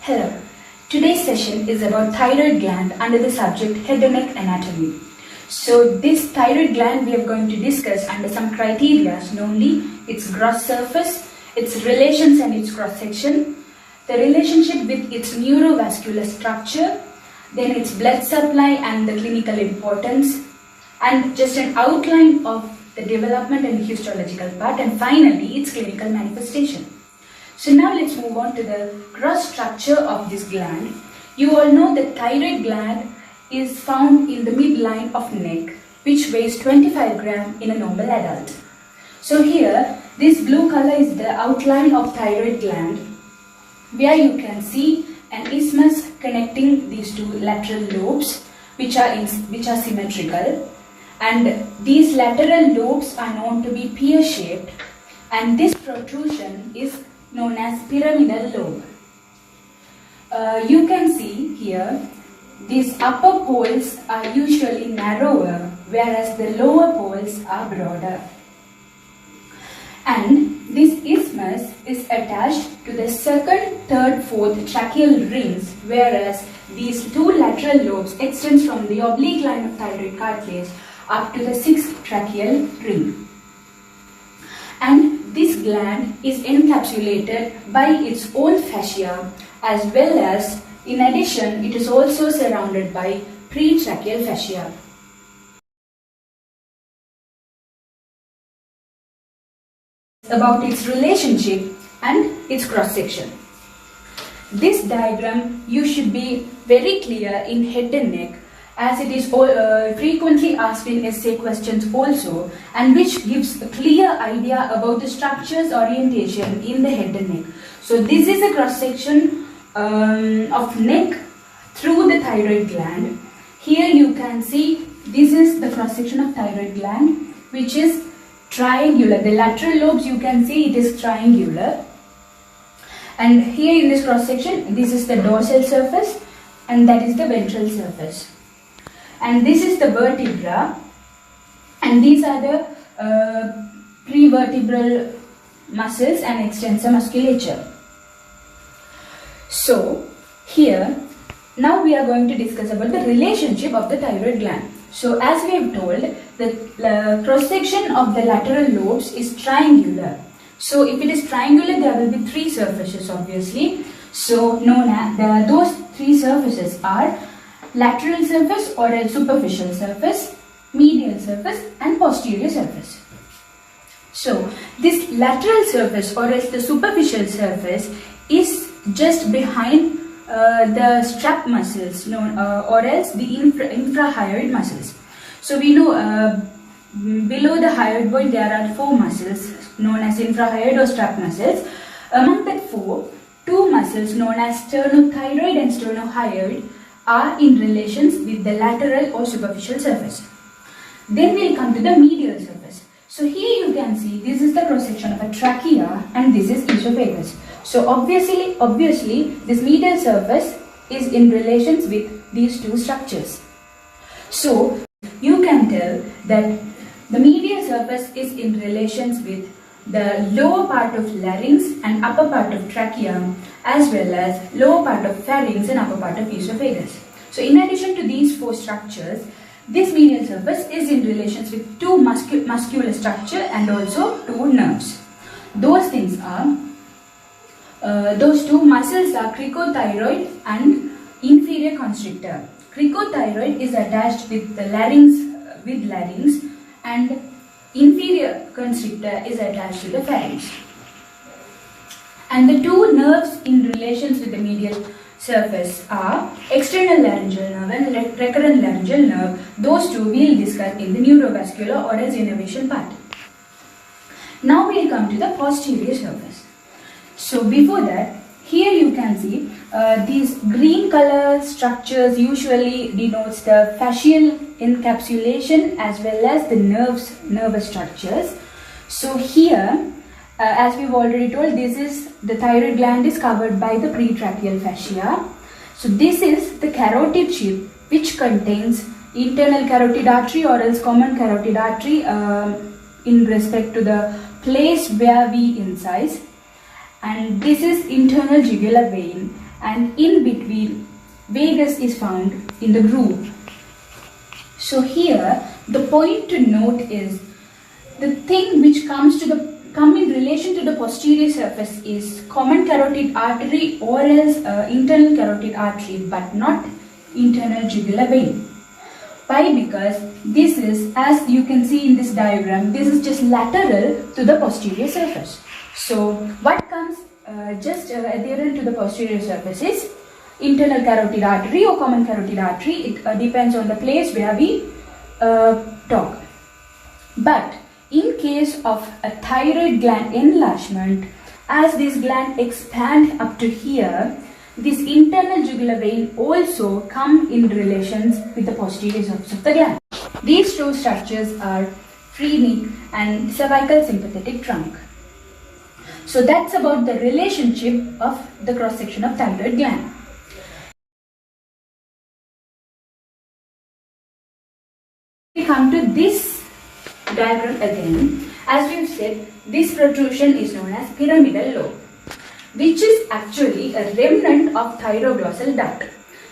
Hello, today's session is about thyroid gland under the subject head and neck anatomy. So this thyroid gland we are going to discuss under some criteria, namely its gross surface, its relations and its cross section, the relationship with its neurovascular structure, then its blood supply and the clinical importance, and just an outline of the development and histological part, and finally its clinical manifestation. So now let's move on to the gross structure of this gland. You all know that thyroid gland is found in the midline of neck, which weighs 25 grams in a normal adult. So here, this blue color is the outline of thyroid gland, where you can see an isthmus connecting these two lateral lobes, which are symmetrical, and these lateral lobes are known to be pear-shaped, and this protrusion is known as pyramidal lobe. You can see here, these upper poles are usually narrower, whereas the lower poles are broader. And this isthmus is attached to the second, third, fourth tracheal rings, whereas these two lateral lobes extend from the oblique line of thyroid cartilage up to the sixth tracheal ring. And this gland is encapsulated by its own fascia, as well as, in addition, it is also surrounded by pretracheal fascia. About its relationship and its cross section. This diagram you should be very clear in head and neck, as it is frequently asked in essay questions also, and which gives a clear idea about the structure's orientation in the head and neck. So this is a cross section of neck through the thyroid gland. Here you can see this is the cross section of thyroid gland, which is triangular. The lateral lobes you can see it is triangular. And here in this cross section, this is the dorsal surface and that is the ventral surface. And this is the vertebra, and these are the prevertebral muscles and extensor musculature. So here, now we are going to discuss about the relationship of the thyroid gland. So as we have told, the cross section of the lateral lobes is triangular. So if it is triangular, there will be three surfaces obviously. So known as those three surfaces are lateral surface or a superficial surface, medial surface and posterior surface. So this lateral surface or else the superficial surface is just behind the strap muscles known or else the infrahyoid muscles. So we know below the hyoid there are four muscles known as infrahyoid or strap muscles. Among that four, two muscles known as sternothyroid and sternohyoid are in relations with the lateral or superficial surface. Then we will come to the medial surface. So here you can see this is the cross section of a trachea and this is esophagus. So obviously this medial surface is in relations with these two structures. So you can tell that the medial surface is in relations with the lower part of larynx and upper part of trachea, as well as lower part of pharynx and upper part of esophagus. So in addition to these four structures, this medial surface is in relations with two muscular structure and also two nerves. Those things are, those two muscles are cricothyroid and inferior constrictor. Cricothyroid is attached with the larynx and inferior constrictor is attached to the pharynx. And the two nerves in relations with the medial surface are external laryngeal nerve and recurrent laryngeal nerve. Those two we will discuss in the neurovascular or as innervation part. Now we will come to the posterior surface. So before that, here you can see these green color structures usually denotes the fascial encapsulation as well as the nervous structures. So here, as we've already told, the thyroid gland is covered by the pretracheal fascia. So this is the carotid sheath which contains internal carotid artery or else common carotid artery in respect to the place where we incise, and this is internal jugular vein, and in between vagus is found in the groove. So here the point to note is the thing which come in relation to the posterior surface is common carotid artery or else internal carotid artery, but not internal jugular vein. Why? Because this is, as you can see in this diagram, this is just lateral to the posterior surface. So what comes just adherent to the posterior surface is internal carotid artery or common carotid artery. It depends on the place where we talk. But in case of a thyroid gland enlargement, as this gland expand up to here, this internal jugular vein also come in relations with the posterior surface of the gland. These two structures are phrenic and cervical sympathetic trunk. So that's about the relationship of the cross section of thyroid gland. We come to this diagram again. As we've said, this protrusion is known as pyramidal lobe, which is actually a remnant of thyroglossal duct.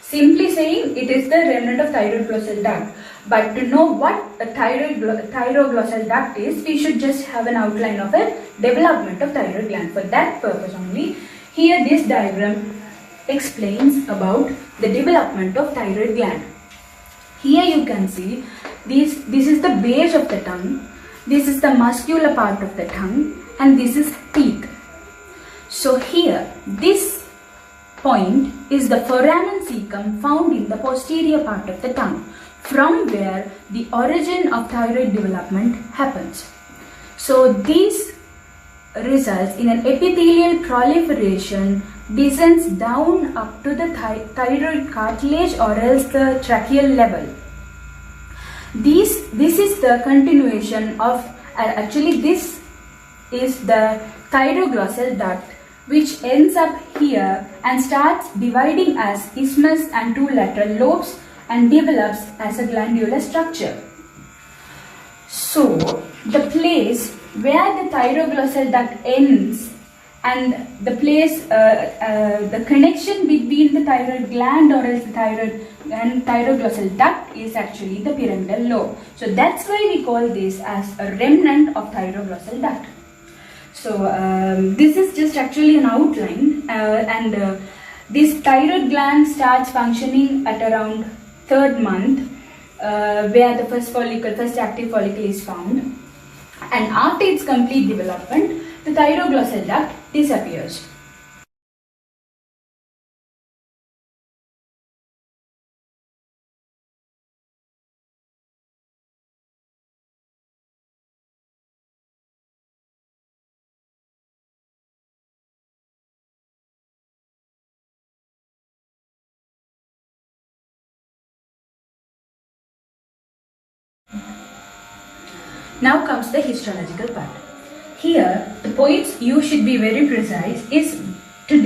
Simply saying it is the remnant of thyroglossal duct. But to know what a thyroglossal duct is, we should just have an outline of a development of thyroid gland. For that purpose only, here this diagram explains about the development of thyroid gland. Here you can see this is the base of the tongue, this is the muscular part of the tongue, and this is teeth. So here, this point is the foramen cecum found in the posterior part of the tongue, from where the origin of thyroid development happens. So this results in an epithelial proliferation, descends down up to the thyroid cartilage or else the tracheal level. This is the continuation of, actually this is the thyroglossal duct, which ends up here and starts dividing as isthmus and two lateral lobes and develops as a glandular structure. So the place where the thyroglossal duct ends and the place, the connection between the thyroid gland or else the thyroid and thyroglossal duct is actually the pyramidal lobe. So that's why we call this as a remnant of thyroglossal duct. So this is just actually an outline, and this thyroid gland starts functioning at around 3rd month, where the first active follicle is found, and after its complete development, the thyroglossal duct disappears. Now comes the histological part. Here, the points you should be very precise is to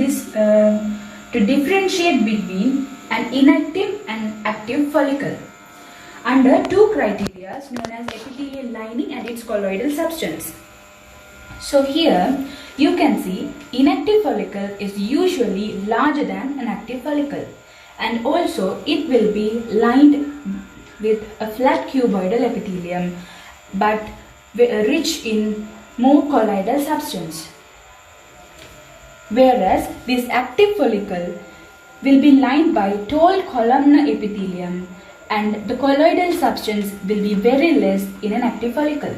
differentiate between an inactive and active follicle under two criteria known as epithelial lining and its colloidal substance. So here you can see inactive follicle is usually larger than an active follicle, and also it will be lined with a flat cuboidal epithelium but rich in more colloidal substance. Whereas this active follicle will be lined by tall columnar epithelium and the colloidal substance will be very less in an active follicle.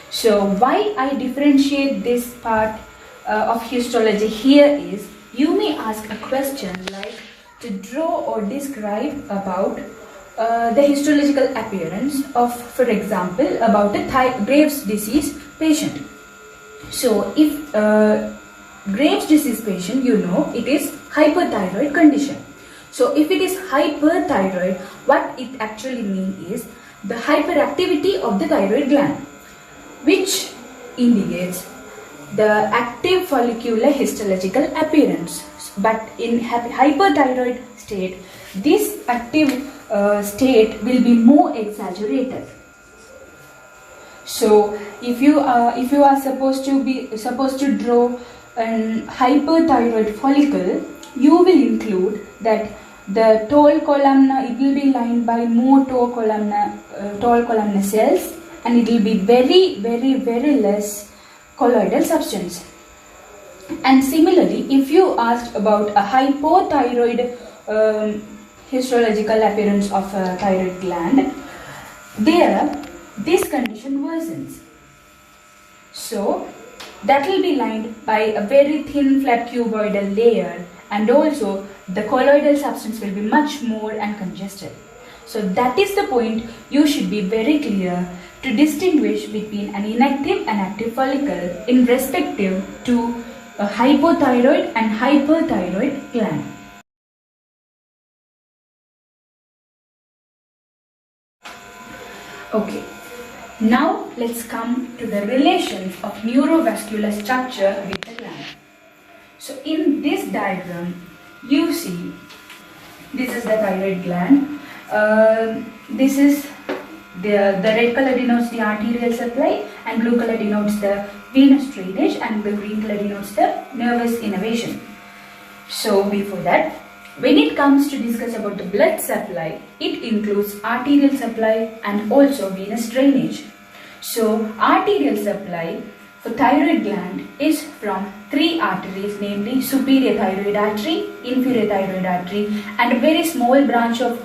So why I differentiate this part of histology here is, you may ask a question like to draw or describe about the histological appearance of, for example, about a Graves' disease patient. So if Graves' disease patient, you know it is hyperthyroid condition. So if it is hyperthyroid, what it actually means is the hyperactivity of the thyroid gland, which indicates the active follicular histological appearance. But in hyperthyroid state, this active state will be more exaggerated. So if you are supposed to draw an hyperthyroid follicle, you will include that the tall columnar, it will be lined by more tall columnar cells, and it will be very less colloidal substance. And similarly, if you asked about a hypothyroid histological appearance of a thyroid gland, there this condition worsens. So that will be lined by a very thin flat cuboidal layer, and also the colloidal substance will be much more and congested. So that is the point you should be very clear to distinguish between an inactive and active follicle in respective to a hypothyroid and hyperthyroid gland. Okay, now let's come to the relations of neurovascular structure with the gland. So in this diagram, you see this is the thyroid gland. This is the red color denotes the arterial supply, and blue color denotes the venous drainage, and the green color denotes the nervous innervation. So before that, when it comes to discuss about the blood supply, it includes arterial supply and also venous drainage. So arterial supply for thyroid gland is from three arteries, namely superior thyroid artery, inferior thyroid artery, and a very small branch of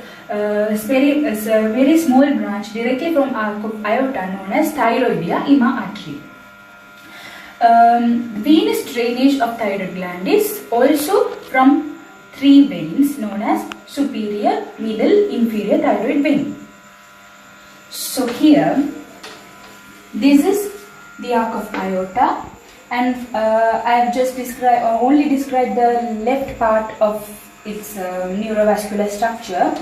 directly from arc of aorta known as thyroidea ima artery. Venous drainage of thyroid gland is also from three veins known as superior, middle, inferior thyroid vein. So here, this is the arc of aorta, and I have just only described the left part of its neurovascular structure.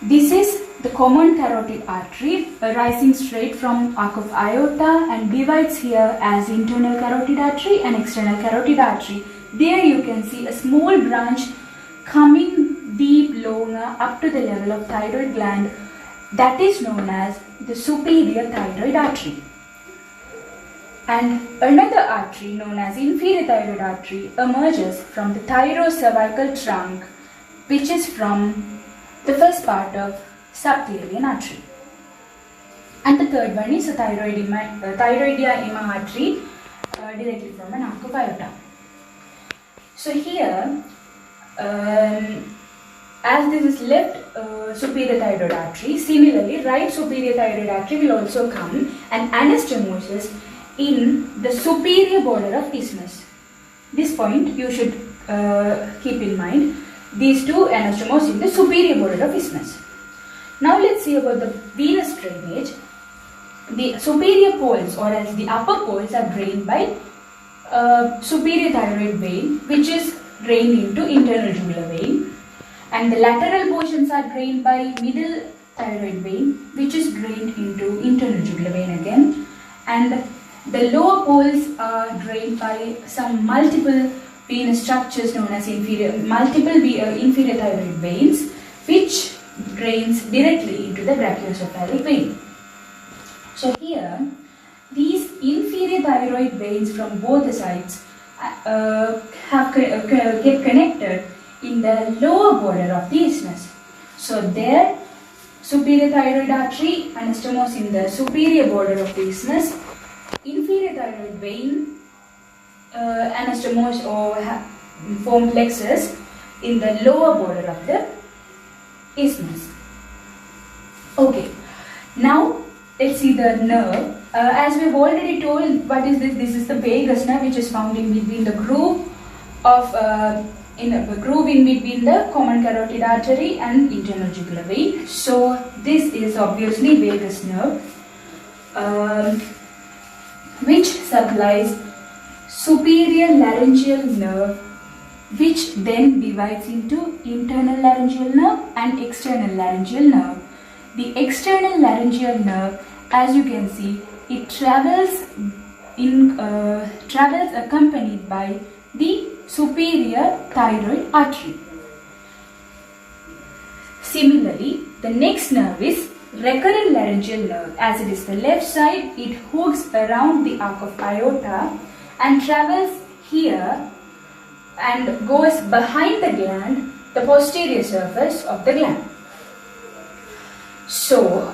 This is the common carotid artery rising straight from arc of aorta and divides here as internal carotid artery and external carotid artery. There you can see a small branch coming deep longer up to the level of thyroid gland, that is known as the superior thyroid artery. And another artery known as inferior thyroid artery emerges from the thyrocervical trunk, which is from the first part of subclavian artery. And the third one is a thyroidea ima artery directly from an arc of aorta. So here, as this is left superior thyroid artery, similarly right superior thyroid artery will also come and anastomosis in the superior border of isthmus. This point you should keep in mind. These two anastomos in the superior border of isthmus. Now let's see about the venous drainage. The superior poles, or as the upper poles, are drained by superior thyroid vein, which is drained into internal jugular vein, and the lateral portions are drained by middle thyroid vein, which is drained into internal jugular vein again, and the lower poles are drained by some multiple venous structures known as inferior thyroid veins, which drains directly into the brachiocephalic vein. So here, these inferior thyroid veins from both the sides get connected in the lower border of the isthmus. So there, superior thyroid artery anastomos in the superior border of the isthmus, inferior thyroid vein anastomos or form plexus in the lower border of the isthmus. Okay, now let's see the nerve. As we've already told, what is this? This is the vagus nerve, which is found in between the groove of in between the common carotid artery and internal jugular vein. So this is obviously vagus nerve, which supplies superior laryngeal nerve, which then divides into internal laryngeal nerve and external laryngeal nerve. The external laryngeal nerve, as you can see, it travels accompanied by the superior thyroid artery. Similarly, the next nerve is recurrent laryngeal nerve. As it is the left side, it hooks around the arc of aorta and travels here and goes behind the gland, the posterior surface of the gland. So,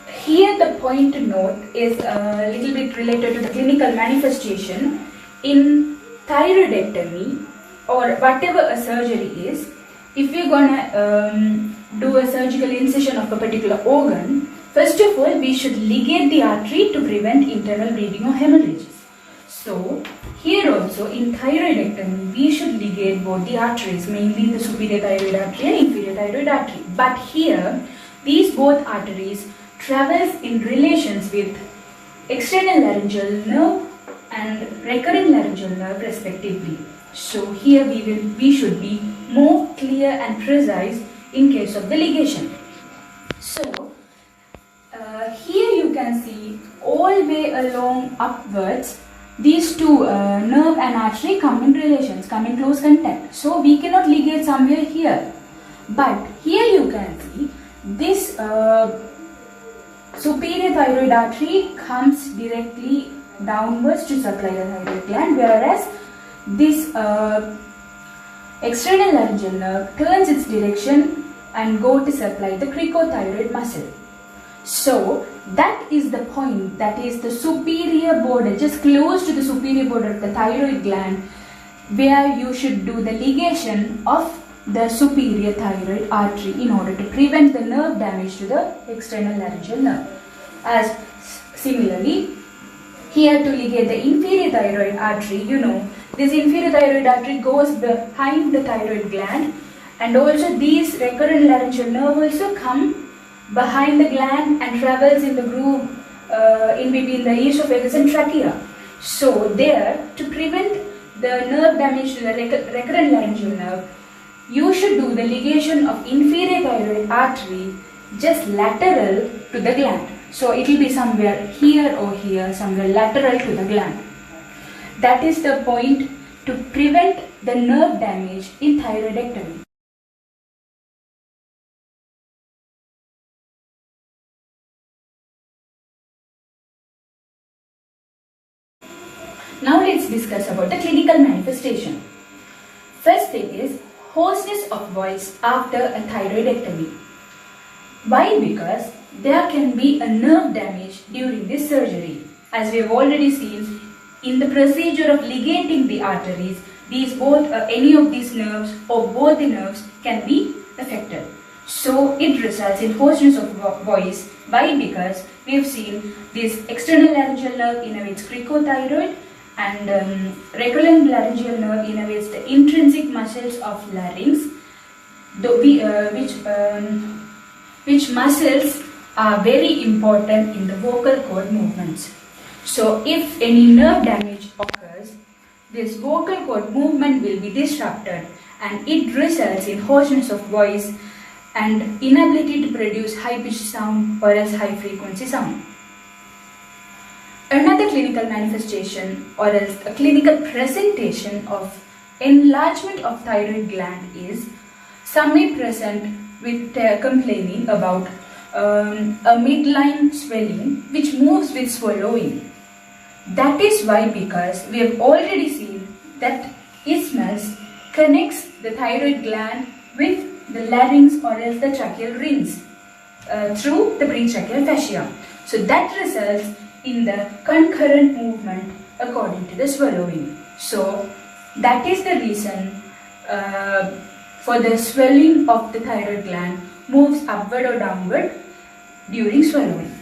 here the point to note is a little bit related to the clinical manifestation. In thyroidectomy or whatever a surgery is, if we're gonna do a surgical incision of a particular organ, first of all we should ligate the artery to prevent internal bleeding or hemorrhages. So here also in thyroidectomy we should ligate both the arteries, mainly the superior thyroid artery and inferior thyroid artery. But here these both arteries travels in relations with external laryngeal nerve and recurrent laryngeal nerve respectively. So here we should be more clear and precise in case of the ligation. So here you can see all way along upwards these two nerve and artery come in relations, come in close contact. So we cannot ligate somewhere here. But here you can see this superior thyroid artery comes directly downwards to supply the thyroid gland, whereas this external laryngeal nerve turns its direction and go to supply the cricothyroid muscle. So that is the point, that is the superior border, just close to the superior border of the thyroid gland, where you should do the ligation of the superior thyroid artery in order to prevent the nerve damage to the external laryngeal nerve. As similarly, here to ligate the inferior thyroid artery, this inferior thyroid artery goes behind the thyroid gland, and also these recurrent laryngeal nerve also come behind the gland and travels in the groove in between the esophagus and trachea. So there, to prevent the nerve damage to the recurrent laryngeal nerve, you should do the ligation of inferior thyroid artery just lateral to the gland. So it will be somewhere here or here, somewhere lateral to the gland. That is the point to prevent the nerve damage in thyroidectomy. Now let's discuss about the clinical manifestation. First thing is hoarseness of voice after a thyroidectomy. Why? Because there can be a nerve damage during this surgery. As we have already seen, in the procedure of ligating the arteries, any of these nerves or both the nerves can be affected. So it results in hoarseness of voice. Why? Because we have seen this external laryngeal nerve innervates cricothyroid, and recurrent laryngeal nerve innervates the intrinsic muscles of larynx, which muscles are very important in the vocal cord movements. So if any nerve damage occurs, this vocal cord movement will be disrupted, and it results in hoarseness of voice and inability to produce high pitched sound or else high frequency sound. Another clinical manifestation or else a clinical presentation of enlargement of thyroid gland is some may present with complaining about a midline swelling which moves with swallowing. That is why, because we have already seen that isthmus connects the thyroid gland with the larynx or else the tracheal rings through the pretracheal fascia. So that results in the concurrent movement according to the swallowing. So that is the reason for the swelling of the thyroid gland moves upward or downward during swallowing.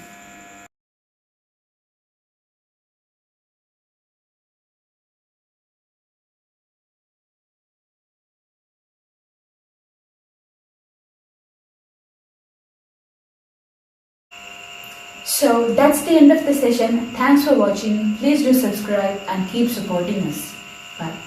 So that's the end of the session. Thanks for watching. Please do subscribe and keep supporting us. Bye.